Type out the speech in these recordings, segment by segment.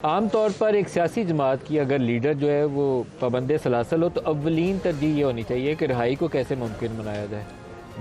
आम तौर पर एक सियासी जमात की अगर लीडर जो है वो पाबंद सलासल हो तो अव्वलीन तरजीह ये होनी चाहिए कि रिहाई को कैसे मुमकिन बनाया जाए।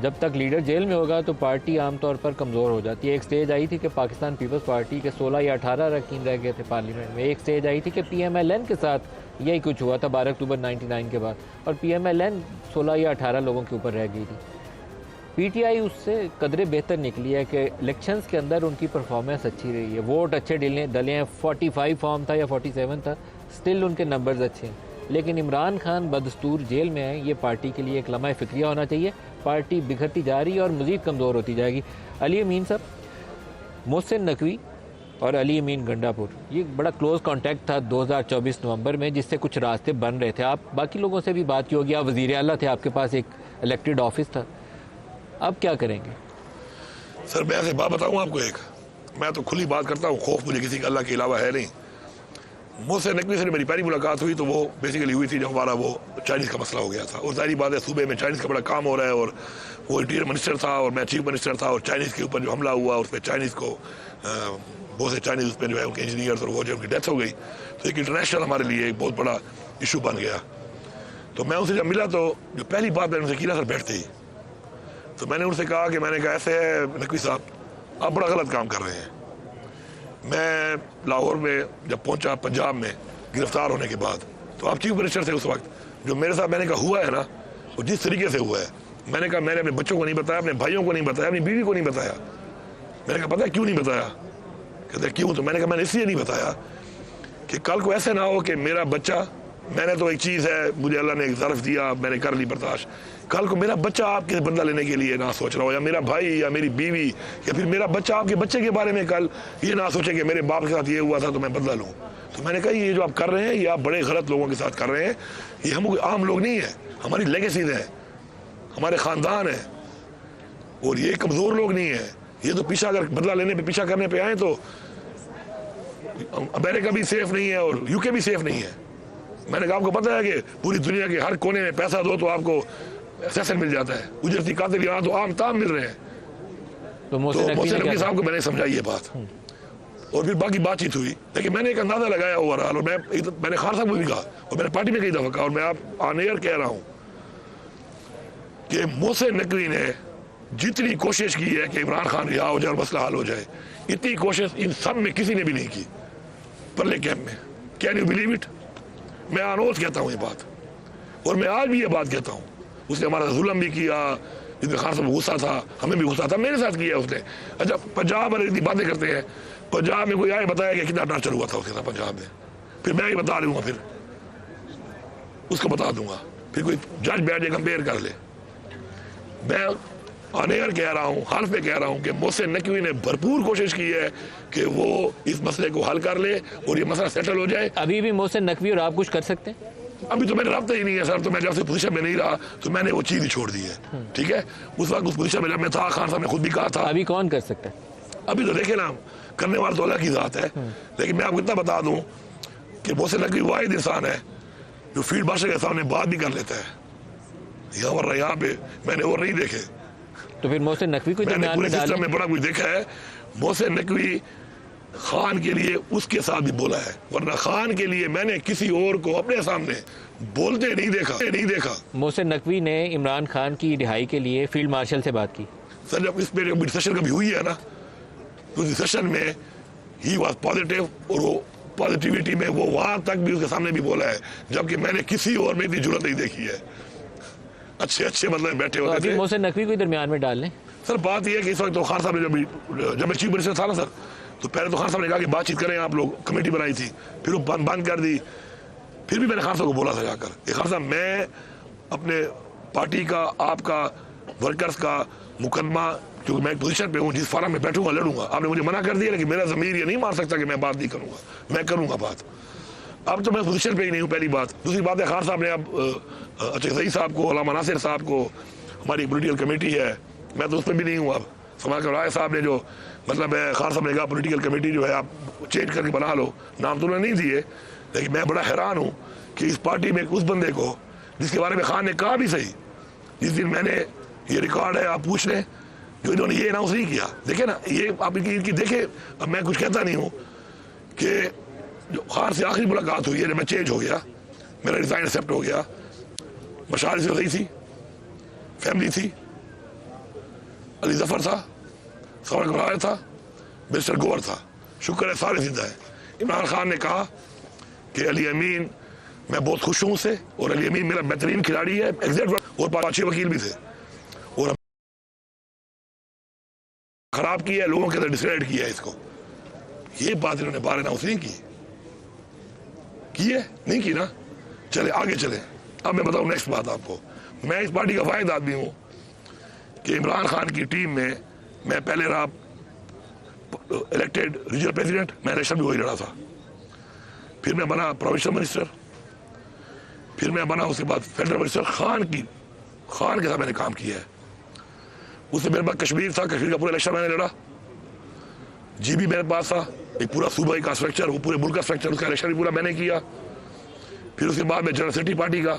जब तक लीडर जेल में होगा तो पार्टी आम तौर पर कमज़ोर हो जाती है। एक स्टेज आई थी कि पाकिस्तान पीपल्स पार्टी के 16 या 18 अरकान रह गए थे पार्लियामेंट में। एक स्टेज आई थी कि PMLN के साथ यही कुछ हुआ था 12 अक्टूबर 99 के बाद, और PMLN 16 या 18 लोगों के ऊपर रह गई थी। PTI उससे कदरे बेहतर निकली है कि इलेक्शंस के अंदर उनकी परफॉर्मेंस अच्छी रही है, वोट अच्छे डले हैं। 45 फॉर्म था या 47 था, स्टिल उनके नंबर्स अच्छे हैं। लेकिन इमरान खान बदस्तूर जेल में है, ये पार्टी के लिए एक लम्हा फ़िक्रिया होना चाहिए। पार्टी बिखरती जा रही है और मज़ीद कमज़ोर होती जाएगी। अली अमीन साहब, मोहसिन नकवी और अली अमीन गंडापुर, ये बड़ा क्लोज़ कॉन्टैक्ट था 2024 नवंबर में, जिससे कुछ रास्ते बन रहे थे। आप बाकी लोगों से भी बात की होगी, आप वज़ीर आला थे, आपके पास एक इलेक्टेड ऑफिस था, अब क्या करेंगे? सर मैं ऐसे बात बताऊं आपको, एक मैं तो खुली बात करता हूं, खौफ मुझे किसी का अल्लाह के अलावा है नहीं। मुझसे नकवी से मेरी पहली मुलाकात हुई तो वो बेसिकली हुई थी जब हमारा वो चाइनीज़ का मसला हो गया था। और जाहिर बात है सूबे में चाइनीज़ का बड़ा काम हो रहा है, और वो इंटीरियर मिनिस्टर था और मैं चीफ मिनिस्टर था, और चाइनीज़ के ऊपर जो हमला हुआ उस पर चाइनीज़ को बहुत से चाइनीज़ उस पर जो है उनके इंजीनियर्स और वो जो उनकी डेथ हो गई, तो एक इंटरनेशनल हमारे लिए एक बहुत बड़ा इशू बन गया। तो मैं उनसे जब मिला तो जो पहली बात मैंने उनसे की ना सर बैठते ही, तो मैंने उनसे कहा कि मैंने कहा ऐसे है नकवी साहब, आप बड़ा गलत काम कर रहे हैं। मैं लाहौर में जब पहुंचा पंजाब में गिरफ्तार होने के बाद, तो आप चीफ मिनिस्टर थे उस वक्त, जो मेरे साथ मैंने कहा हुआ है ना वो जिस तरीके से हुआ है, मैंने कहा मैंने अपने बच्चों को नहीं बताया, अपने भाइयों को नहीं बताया, अपनी बीवी को नहीं बताया। मैंने कहा पता है क्यों नहीं बताया? कहते क्यों? तो मैंने कहा मैंने इसलिए नहीं बताया कि कल को ऐसे ना हो कि मेरा बच्चा, मैंने तो एक चीज़ है, मुझे अल्लाह ने एक ज़र्फ दिया, मैंने कर ली बर्दाश्त, कल को मेरा बच्चा आपके बदला लेने के लिए ना सोच रहा हो, या मेरा भाई या मेरी बीवी या फिर मेरा बच्चा आपके बच्चे के बारे में कल ये ना सोचे कि मेरे बाप के साथ ये हुआ था तो मैं बदला लूँ। तो मैंने कहा ये जो आप कर रहे हैं ये आप बड़े गलत लोगों के साथ कर रहे हैं, ये हम आम लोग नहीं है, हमारी लेगेसीज है, हमारे ख़ानदान है, और ये कमज़ोर लोग नहीं है। ये तो पीछा अगर बदला लेने पर पीछा करने पर आए तो अमेरिका भी सेफ नहीं है और UK भी सेफ नहीं है। मैंने कहा आपको पता है कि पूरी दुनिया के हर कोने में पैसा दो तो आपको सेशन मिल जाता है, उजरती कातिल यहाँ तो आम ताम मिल रहे हैं। तो मोहसिन नकवी साहब को मैंने समझाई ये बात, और फिर बाकी बातचीत हुई। लेकिन मैंने एक अंदाजा लगाया ओवरऑल, और मैंने खान साहब को भी कहा और मैंने पार्टी में कई दफा कहा, और मैं आप ऑन एयर कह रहा हूँ कि मोहसिन नकवी ने जितनी कोशिश की है कि इमरान खान रिहा हो जाए और मसला हल हो जाए, इतनी कोशिश इन सब में किसी ने भी नहीं की परले कैंप में। Can you believe it? मैं अनोज कहता हूँ ये बात, और मैं आज भी ये बात कहता हूँ। उसने हमारा जुल्म भी किया, जिसमें खान साहब गुस्सा था, हमें भी गुस्सा था, मेरे साथ किया उसने। अच्छा पंजाब में इतनी बातें करते हैं, पंजाब में कोई आए बताया कि कितना टॉर्चर हुआ था उसके साथ पंजाब में, फिर मैं ही बता दूंगा, फिर उसको बता दूंगा, फिर कोई जज बैठ जाए कंपेयर कर ले। मैं ऑन एयर कह रहा हूँ, हाल पे कह रहा हूँ कि मोहसिन नकवी ने भरपूर कोशिश की है कि वो इस मसले को हल कर ले और ये मसला सेटल हो जाए। अभी भी मोहसिन नकवी और आप कुछ कर सकते हैं? अभी तो मैंने रब्ता ही नहीं है सर, तो मैं जब से पोजीशन में नहीं रहा तो मैंने वो चीज़ ही छोड़ दी है। ठीक है, उस वक्त उस पोजीशन में जब मैं था, खान साहब ने खुद भी कहा था। अभी कौन कर सकता है? अभी तो देखे ना, करने वाला तो अलग की जात है, लेकिन मैं आपको इतना बता दूं कि मोहसिन नकवी वाहिद इंसान है जो फील्ड मार्शल के सामने बात भी कर लेता है। यहाँ पे मैंने और नहीं देखे। तो फिर मोहसिन नकवी को मैंने पूरे सिस्टम में बड़ा कुछ देखा है। मोहसिन नकवी खान के लिए उसके साथ भी बोला है, वरना खान के लिए मैंने किसी और को अपने सामने बोलते नहीं देखा। मोहसिन नकवी ने इमरान खान की रिहाई के लिए फील्ड मार्शल से बात की। सर जब इस पे डिस्कशन कभी हुई है ना, तो डिस्कशन में ही वाज पॉजिटिव, और वो पॉजिटिविटी में वो वहां तक भी उसके सामने भी बोला है, जबकि मैंने किसी और में इतनी जरूरत नहीं देखी है। अच्छे मतलब बैठे होते थे। मोहसिन नकवी को दरमियान में डाल लें। सर बात यह है कि इस वक्त तो खान साहब ने जब मैं चीफ मिनिस्टर था ना सर, तो पहले तो खान साहब ने कहा कि बातचीत करें आप लोग, कमेटी बनाई थी, फिर वो बंद कर दी। फिर भी मैंने खान साहब को बोला था जाकर कि खान साहब मैं अपने पार्टी का, आपका, वर्कर्स का मुकदमा, क्योंकि मैं एक पोजीशन पे हूँ, जिस फार्म में बैठूंगा लड़ूंगा। आपने मुझे मना कर दिया, लेकिन मेरा ज़मीर ये नहीं मान सकता कि मैं बात नहीं करूँगा, मैं करूँगा बात। अब तो मैं पोजीशन पे ही नहीं हूँ, पहली बात। दूसरी बात है खान साहब ने अब अच्छा सही साहब को, अल्लामा नासिर साहब को, हमारी पोलिटिकल कमेटी है, मैं तो उस पर भी नहीं हूँ। अब समाकर राय साहब ने जो मतलब है, खान साहब ने कहा पोलिटिकल कमेटी जो है आप चेंज करके बना लो, नाम तो उन्होंने नहीं दिए, लेकिन मैं बड़ा हैरान हूँ कि इस पार्टी में उस बंदे को जिसके बारे में खान ने कहा भी सही, जिस दिन मैंने ये रिकॉर्ड है आप पूछ लें, जो इन्होंने ये अनाउंस नहीं किया। देखे ना, ये आप इनकी देखे, अब मैं कुछ कहता नहीं हूँ कि जो खान से आखिरी मुलाकात हुई है, जब मैं चेंज हो गया, मेरा रिजाइन एक्सेप्ट हो गया, मशाल से सही थी, फैमिली थी, अली जफर था, सवाल गुरार था, मिस्टर गोवर था, शुक्र है सारे जिंदा है। इमरान खान ने कहा कि अली अमीन, मैं बहुत खुश हूं उससे, और अली अमीन मेरा बेहतरीन खिलाड़ी है, एग्जैक्ट, और 5-6 वकील भी थे, और खराब किया है, लोगों के अंदर डिसक्रेडिट किया है इसको। ये बात इन्होंने बार अनाउंस नहीं की है, नहीं की ना। चले आगे चले। अब मैं बताऊं नेक्स्ट बात आपको। मैं इस पार्टी का वाहिद आदमी हूं कि इमरान खान की टीम में मैं पहले रहा इलेक्टेड रीजनल प्रेसिडेंट, मैं इलेक्शन भी वही लड़ा था, फिर मैं बना प्रोविंशियल मिनिस्टर, फिर मैं बना उसके बाद फेडरल मिनिस्टर। खान के साथ मैंने काम किया है। उससे मेरे पास कश्मीर था, कश्मीर का पूरा इलेक्शन मैंने लड़ा। जीबी मेरे पास था, एक पूरा सूबाई का स्ट्रक्चर, वो पूरे मुल्क का स्ट्रक्चर, उसका इलेक्शन भी पूरा मैंने किया। फिर उसके बाद मैं जनरल सेक्रेटरी पार्टी का,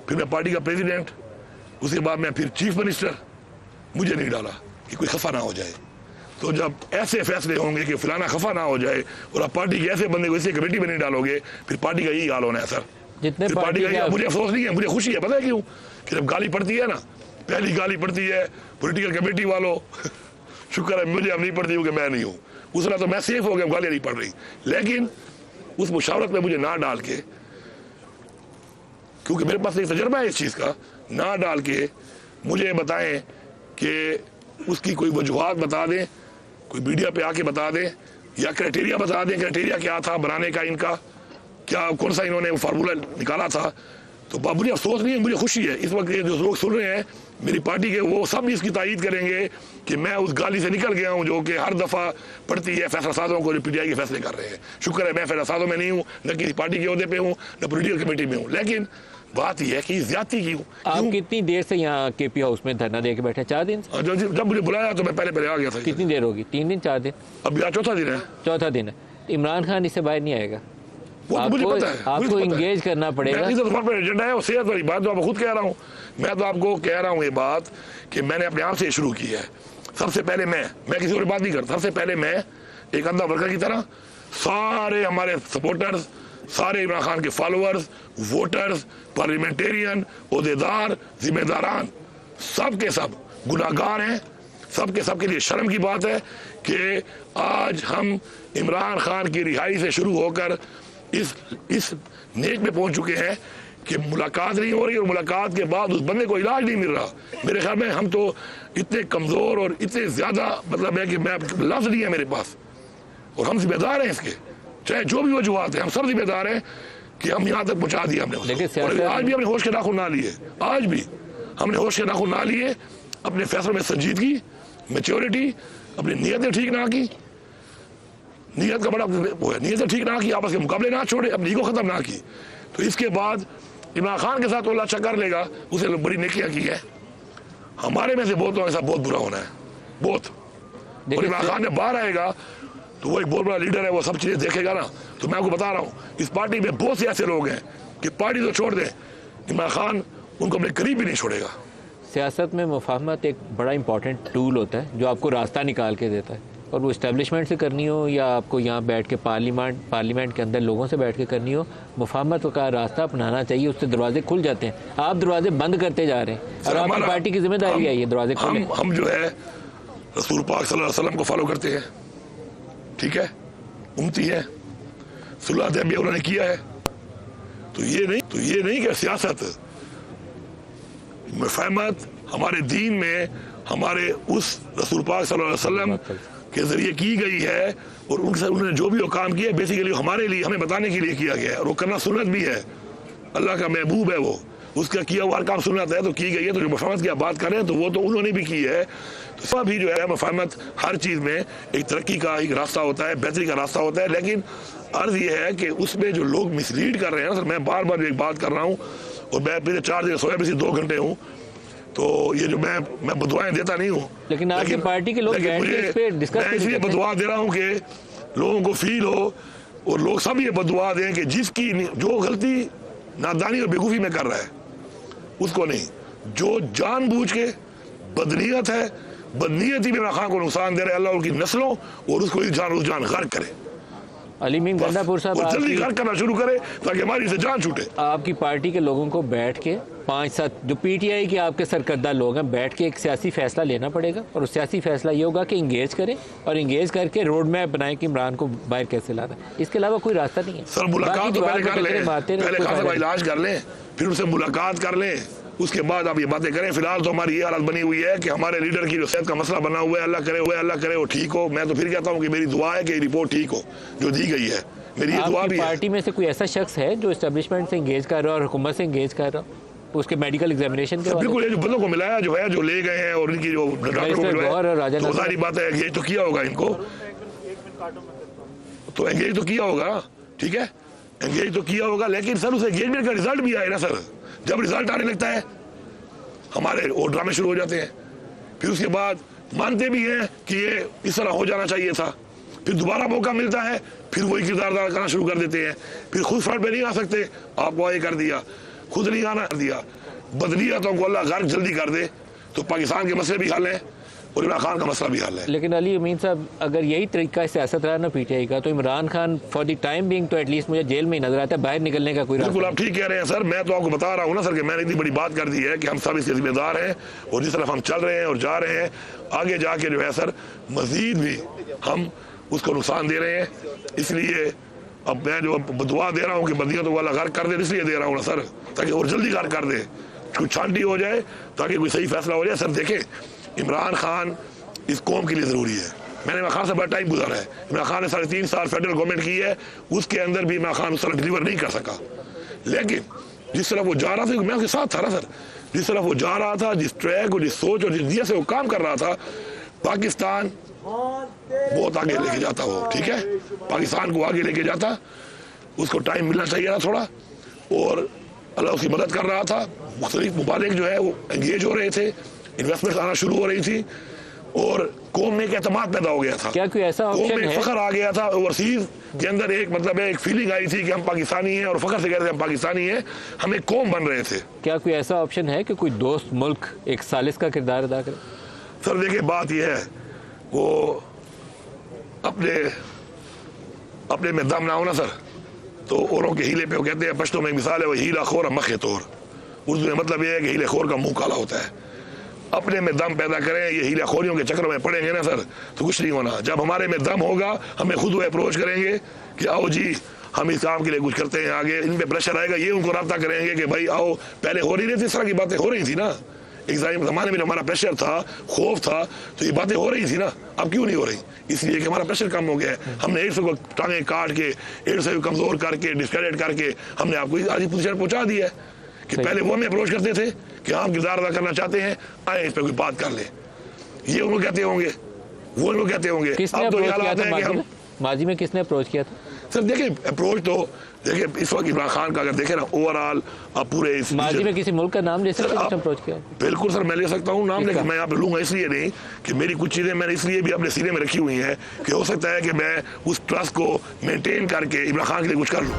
फिर मैं पार्टी का प्रेसिडेंट, उसके बाद मैं फिर चीफ मिनिस्टर। मुझे नहीं डाला कि कोई खफा ना हो जाए। तो जब ऐसे फैसले होंगे कि फलाना खफा ना हो जाए और आप पार्टी के ऐसे बंदे को इसी कमेटी में नहीं डालोगे, फिर पार्टी का यही हाल होना है सर। जितने फिर पार्टी का मुझे अफसोस नहीं है, मुझे खुशी है। पता है क्यों? कि जब गाली पड़ती है ना, पहली गाली पड़ती है पॉलिटिकल कमेटी वालों शुक्र है मुझे अब नहीं पड़ती हूँ कि मैं नहीं हूँ, उस तरह तो मैं सेफ हो गया, गालियाँ नहीं पड़ रही। लेकिन उस मुशावरत में मुझे ना डाल के, क्योंकि मेरे पास एक तजर्बा है इस चीज़ का, ना डाल के मुझे बताएं कि उसकी कोई वजूहत बता दें, कोई मीडिया पे आके बता दें, या क्राइटेरिया बता दें, क्राइटेरिया क्या था बनाने का, इनका क्या, कौन सा इन्होंने फार्मूला निकाला था। तो मुझे अफसोस नहीं है, मुझे खुशी है। इस वक्त जो लोग सुन रहे हैं मेरी पार्टी के, वो सब इसकी तायीद करेंगे कि मैं उस गाली से निकल गया हूं जो कि हर दफ़ा पड़ती है फैसला साजों को, जो पीटीआई के फैसले कर रहे हैं। शुक्र है मैं फैसला साजों में नहीं हूँ, न किसी पार्टी के अहदे पे हूँ, न पॉलिटिकल कमेटी में हूँ। लेकिन बात यह है कि ज्यादती की। आप कितनी देर से यहाँ केपी हाउस में धरना दे के बैठे? 4 दिन? जब मुझे बुलाया तो मैं पहले आ गया था। कितनी देर होगी? 3 दिन 4 दिन? अब यार चौथा दिन है। चौथा दिन है। इमरान खान इससे बाहर नहीं आएगा। आपको इंगेज करना पड़ेगा। एजेंडा है, सेहत वाली बात जो मैं खुद कह रहा हूँ। मैं तो आपको कह रहा हूँ ये बात कि मैंने अपने आप से शुरू की है। सबसे पहले मैं किसी और बात नहीं करता। सबसे पहले मैं एक अंधा वर्कर की तरह, सारे हमारे सपोर्टर्स, सारे इमरान खान के फॉलोअर्स, वोटर्स, पार्लियामेंटेरियन, ओहदेदार, जिम्मेदारान, सब के सब गुनाहगार हैं। सब के लिए शर्म की बात है कि आज हम इमरान खान की रिहाई से शुरू होकर इस नेक में पहुंच चुके हैं कि मुलाकात नहीं हो रही, और मुलाकात के बाद उस बंदे को इलाज नहीं मिल रहा। मेरे ख्याल में हम तो इतने कमजोर और इतने ज्यादा, मतलब है कि मैं लफ्ज नहीं है मेरे पास, और हम जिम्मेदार हैं इसके, चाहे जो भी वजूहत है, हम सब जिम्मेदार हैं कि हम यहाँ तक पहुंचा दिया हमने। और आज भी हमने होश के नाखून ना लिए, आज भी हमने होश के नाखून ना लिए। अपने फैसलों में संजीदगी, मैच्योरिटी, अपनी नीयतें ठीक ना की, नीयत का बड़ा वो है, नीयतें ठीक ना की, आपस के मुकाबले ना छोड़े, अपनी ईगो खत्म ना की। तो इसके बाद इमरान खान के साथ अल्लाह अच्छा कर लेगा, उसे बड़ी नेकियां की है। हमारे में से बहुतों के साथ बहुत बुरा होना है, बहुत। और इमरान खान जब बाहर आएगा तो वो एक बहुत बड़ा लीडर है, वो सब चीजें देखेगा ना। तो मैं आपको बता रहा हूँ, इस पार्टी में बहुत से ऐसे लोग हैं कि पार्टी तो छोड़ दें, इमरान खान उनको अपने करीब भी नहीं छोड़ेगा। सियासत में मुफाहमत एक बड़ा इंपॉर्टेंट टूल होता है जो आपको रास्ता निकाल के देता है, और वो इस्टेब्लिशमेंट से करनी हो या आपको यहाँ बैठ के पार्लियामेंट के अंदर लोगों से बैठ के करनी हो, मुफाहमत का रास्ता अपनाना चाहिए। उससे दरवाजे खुल जाते हैं। आप दरवाजे बंद करते जा रहे हैं, और आपकी पार्टी की जिम्मेदारी है ये दरवाजे खोलें। हम जो है रसूल पाक सल्लल्लाहु अलैहि वसल्लम को फॉलो करते हैं, ठीक है, उम्मती है, सुलह भी उन्होंने किया है। तो ये नहीं कि सियासत, मुफाहमत हमारे दीन में हमारे उस रसूल पाक सल्लल्लाहु अलैहि वसल्लम के जरिए की गई है, और उन्होंने जो भी वो काम किया बेसिकली हमारे लिए, हमें बताने के लिए किया गया है, और वो करना सुन्नत भी है। अल्लाह का महबूब है वो, उसका किया हुआ हर काम सुन्नत है, तो की गई है। तो जो मुफाहमत की आप बात कर रहे हैं तो वो तो उन्होंने भी की है। तो सब ही जो है मुफाहमत हर चीज़ में एक तरक्की का एक रास्ता होता है, बेहतरी का रास्ता होता है। लेकिन अर्ज ये है कि उसमें जो लोग मिसलीड कर रहे हैं ना सर, मैं बार बार एक बात कर रहा हूँ, और मैं पिछले 4 दिन सोया भी 2 घंटे हूँ, तो ये जो मैं बदुआएं देता नहीं हूँ, लेकिन आपकी पार्टी के लोग इसलिए बदुआ दे रहा हूँ कि लोगों को फील हो, और लोग सब ये बदुआ दें कि जिसकी जो गलती नादानी और बेवकूफ़ी में कर रहा है उसको नहीं, जो जानबूझ के बदनीयत है, बदनीयती में इमरान खान को नुकसान दे रहे, अल्लाह उनकी नस्लों और उसको जान गर्क करे, अली मीन गंडापुर साहब, वो जल्दी आपकी- घर करना शुरू करे ताकि हमारी से जान छूटे। आपकी पार्टी के लोगों को बैठ के 5-7 जो पीटीआई के आपके सरकर्दा लोग हैं, बैठ के एक सियासी फैसला लेना पड़ेगा और उस सियासी फैसला ये होगा कि इंगेज करें और इंगेज करके रोड मैप बनाएं कि इमरान को बाहर कैसे लाना है। इसके अलावा कोई रास्ता नहीं है। सर मुलाकात बाकी तो दीवार पहले पे कर टकरे लें, मारते रहे, पहले कोई खासा फायदा का इलाज कर लें, फिर उनसे मुलाकात कर लें, उसके बाद आप ये बातें करें। फिलहाल तो हमारी ये हालत बनी हुई है कि हमारे लीडर की जो सेहत का मसला बना हुआ है, अल्लाह करे वो ठीक हो। मैं तो फिर कहता हूँ कि मेरी दुआ है कि रिपोर्ट ठीक हो जो दी गई है, मेरी ये दुआ आपकी भी है। पार्टी में से कोई ऐसा शख्स है जो एस्टेब्लिशमेंट से इंगेज कर रहा है और हुकूमत से इंगेज कर रहा है उसके मेडिकल एग्जामिनेशन के बाद? बिल्कुल, ये जो बंदों को मिलाया जो है, जो ले गए हैं और इनकी जो डॉक्टरों को गौहर और राजा मिलाया, तो नजर- सारी बात है ये तो किया होगा इनको, तो एंगेज तो किया होगा, ठीक है, एंगेज तो किया होगा। लेकिन सर उस एंगेजमेंट का रिजल्ट भी आए ना सर। जब रिजल्ट आने लगता है हमारे वो ड्रामे शुरू हो जाते हैं, फिर उसके बाद मानते भी हैं कि ये इस तरह हो जाना चाहिए था, फिर दोबारा मौका मिलता है, फिर वही किरदार करना शुरू कर देते हैं, फिर खुद फ्रंट पे नहीं आ सकते, आपको ये कर दिया, खुद नहीं आना कर दिया। बदलियातों को अल्लाह गर्क जल्दी कर दे तो पाकिस्तान के मसले भी हल है और इमरान खान का मसला भी हल है। लेकिन अली अमीन साहब, अगर यही तरीका सियासत रहा ना पीटीआई का, तो Imran Khan for the time being तो एटलीस्ट मुझे जेल में ही नजर आता है, बाहर निकलने का कोई रास्ता बिल्कुल आप ठीक कह रहे हैं सर। मैं तो आपको बता रहा हूँ ना सर कि मैंने इतनी बड़ी बात कर दी है कि हम सब इसके जिम्मेदार हैं और जिस तरफ हम चल रहे हैं और जा रहे हैं, आगे जाके जो है सर मजीद भी हम उसको नुकसान दे रहे हैं। इसलिए अब मैं जो दुआ दे रहा हूँ कि बंदियाँ तो वाला घर कर दे, इसलिए दे रहा हूँ ना सर, ताकि और जल्दी घर कर दे, कुछ छांटी हो जाए ताकि कोई सही फैसला हो जाए। सर देखें, इमरान खान इस कौम के लिए ज़रूरी है। मैंने इमरान खान से बड़ा टाइम गुजारा है। इमरान खान ने 3.5 साल फेडरल गवर्नमेंट की है, उसके अंदर भी इमरान खान उस तरह डिलीवर नहीं कर सका। लेकिन जिस तरह वो जा रहा था, मैं उसके साथ था ना सर, जिस तरह वो जा रहा था, जिस ट्रैक और जिस सोच और जिस नियत से वो काम कर रहा था, पाकिस्तान बहुत आगे लेके जाता वो, ठीक है, पाकिस्तान को आगे लेके जाता। उसको टाइम मिलना चाहिए था थोड़ा, और अल्लाह उसकी मदद कर रहा था। मुख्तलिफ मुबालिक जो है वो एंगेज हो रहे थे, इन्वेस्टमेंट आना शुरू हो रही थी और कौम में एक एतमाद पैदा हो गया था। क्या कोई ऐसा कौम ऑप्शन में है? फख्र आ गया था, ओवरसीज के अंदर एक मतलब है, एक फीलिंग आई थी कि हम पाकिस्तानी हैं और फख्र से कहते हैं हम पाकिस्तानी हैं, हम एक कौम बन रहे थे। क्या कोई ऐसा ऑप्शन है कि कोई दोस्त मुल्क एक सालिस का किरदार अदा करे? सर देखिए बात यह है, वो अपने में दम ना हो ना सर, तो औरों के हीले पे वो कहते हैं, पश्तो में एक मिसाल है, वो हीला खोर और मखे तोड़। उर्दू में मतलब ये है कि हीले खोर का मुंह काला होता है। अपने में दम पैदा करें, ये हीला खोरियों के चक्कर में पड़ेंगे ना सर तो कुछ नहीं होना। जब हमारे में दम होगा, हमें खुद वो अप्रोच करेंगे कि आओ जी हम इस काम के लिए कुछ करते हैं, आगे इन पे प्रेशर आएगा, ये उनको रब्ता करेंगे कि भाई आओ। पहले हो रही थी, इस तरह की बातें हो रही थी ना, एक ज़माने में हमारा प्रेशर था, खौफ था, तो ये बातें हो रही थी ना। अब क्यों नहीं हो रही? इसलिए कि हमारा प्रेशर कम हो गया है। हमने एड्स को टांगे काट के, एड्स को कमज़ोर करके, डिस्क्रेडिट करके हमने आपको आज पोजीशन पहुंचा दी है कि पहले वो हमें अप्रोच करते थे कि हम किरदार अदा करना चाहते हैं, आए इस पर कोई बात कर ले। ये उनको कहते होंगे, वो उनको कहते होंगे। किसने अब तो ये अप्रोच किया हालात था है कि हम माजी में किसने अप्रोच किया था? सर देखिए अप्रोच तो देखिए इस वक्त इमरान खान का अगर देखें ना ओवरऑल, आप पूरे इस माजी में किसी मुल्क का नाम ले सकते हैं आप- जिसने अप्रोच किया? बिल्कुल सर मैं ले सकता हूँ नाम, किसका? लेकिन मैं यहाँ पे लूंगा इसलिए नहीं कि मेरी कुछ चीज़ें मैंने इसलिए भी अपने सीने में रखी हुई हैं कि हो सकता है कि मैं उस ट्रस्ट को मेंटेन करके इमरान खान के लिए कुछ कर लूँ।